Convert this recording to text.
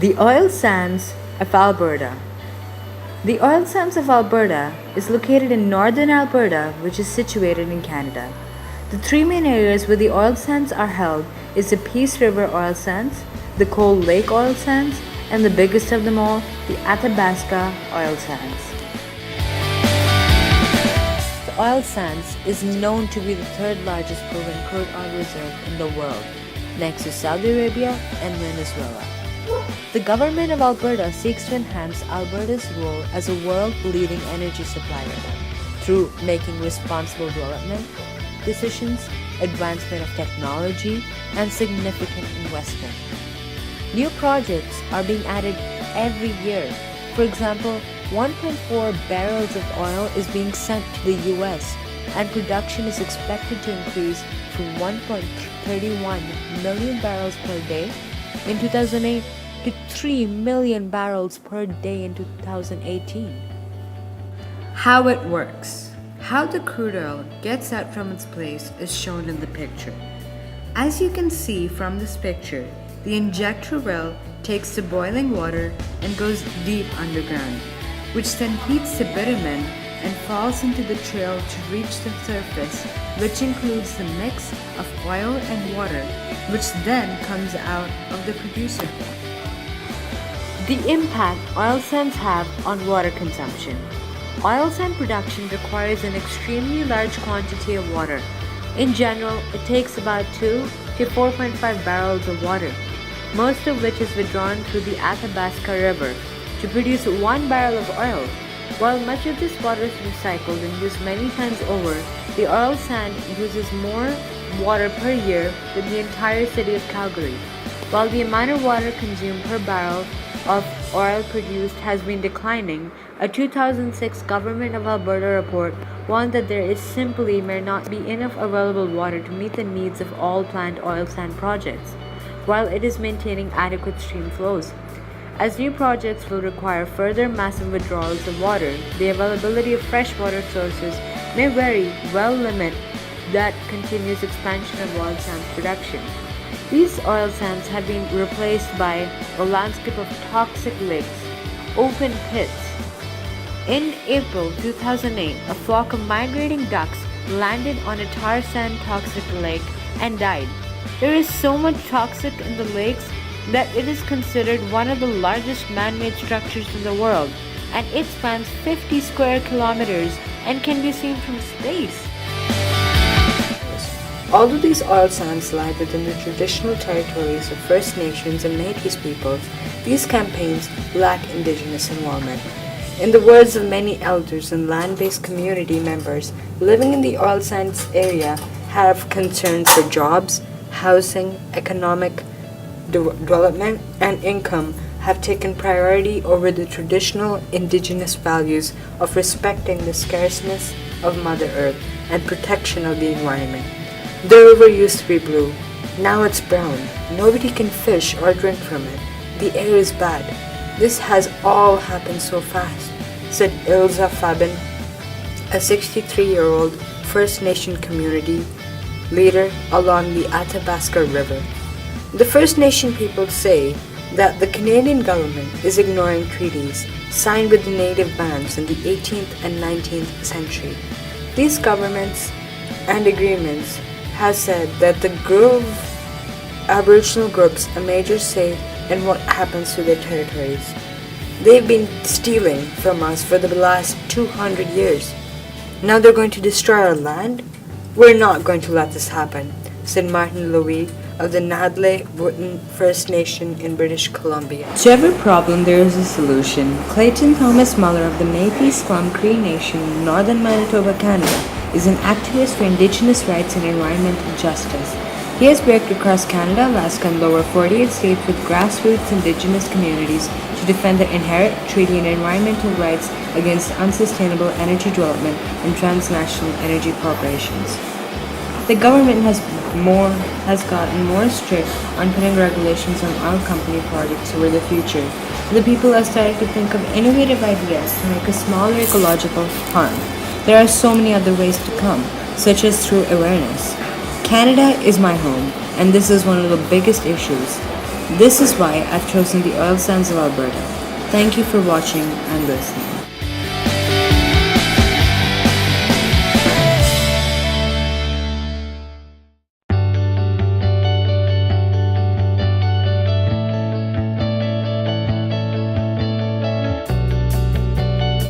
The oil sands of Alberta. The oil sands of Alberta is located in northern Alberta, which is situated in Canada. The three main areas where the oil sands are held is the Peace River oil sands, the Cold Lake oil sands, and the biggest of them all, the Athabasca oil sands. The oil sands is known to be the third largest proven crude oil reserve in the world, next to Saudi Arabia and Venezuela. The government of Alberta seeks to enhance Alberta's role as a world-leading energy supplier through making responsible development decisions, advancement of technology, and significant investment. New projects are being added every year. For example, 1.4 barrels of oil is being sent to the US, and production is expected to increase from 1.31 million barrels per day in 2008 to 3 million barrels per day in 2018. How it works. How the crude oil gets out from its place is shown in the picture. As you can see from this picture, the injector well takes the boiling water and goes deep underground, which then heats the bitumen and falls into the trail to reach the surface, which includes the mix of oil and water, which then comes out of the producer. The impact oil sands have on water consumption. Oil sand production requires an extremely large quantity of water. In general, it takes about 2 to 4.5 barrels of water, most of which is withdrawn through the Athabasca River to produce 1 barrel of oil. While much of this water is recycled and used many times over, the oil sand uses more water per year than the entire city of Calgary. While the amount of water consumed per barrel of oil produced has been declining, a 2006 Government of Alberta report warned that there is simply may not be enough available water to meet the needs of all planned oil sand projects, while it is maintaining adequate stream flows. As new projects will require further massive withdrawals of water, the availability of fresh water sources may very well limit that continuous expansion of oil sands production. These oil sands have been replaced by a landscape of toxic lakes, open pits. In April 2008, a flock of migrating ducks landed on a tar sand toxic lake and died. There is so much toxic in the lakes that it is considered one of the largest man-made structures in the world, and it spans 50 square kilometers and can be seen from space. Although these oil sands lie within the traditional territories of First Nations and Métis peoples, these campaigns lack Indigenous involvement. In the words of many elders and land-based community members living in the oil sands area have concerns for jobs, housing, economic development, and income have taken priority over the traditional Indigenous values of respecting the scarceness of Mother Earth and protection of the environment. The river used to be blue. Now it's brown. Nobody can fish or drink from it. The air is bad. This has all happened so fast, said Ilza Fabin, a 63-year-old First Nation community leader along the Athabasca River. The First Nation people say that the Canadian government is ignoring treaties signed with the native bands in the 18th and 19th century. These governments and agreements has said that the Grove Aboriginal groups a major say in what happens to their territories. They've been stealing from us for the last 200 years. Now they're going to destroy our land? We're not going to let this happen, said Martin Louis of the Nadle-Wotton First Nation in British Columbia. To every problem there is a solution. Clayton Thomas Muller of the Métis Squam Cree Nation in northern Manitoba, Canada, is an activist for Indigenous rights and environmental justice. He has worked across Canada, Alaska, and lower 48 states with grassroots Indigenous communities to defend their inherent treaty and environmental rights against unsustainable energy development and transnational energy corporations. The government has gotten more strict on putting regulations on oil company projects over the future. The people have started to think of innovative ideas to make a smaller ecological harm. There are so many other ways to come, such as through awareness. Canada is my home, and this is one of the biggest issues. This is why I've chosen the oil sands of Alberta. Thank you for watching and listening.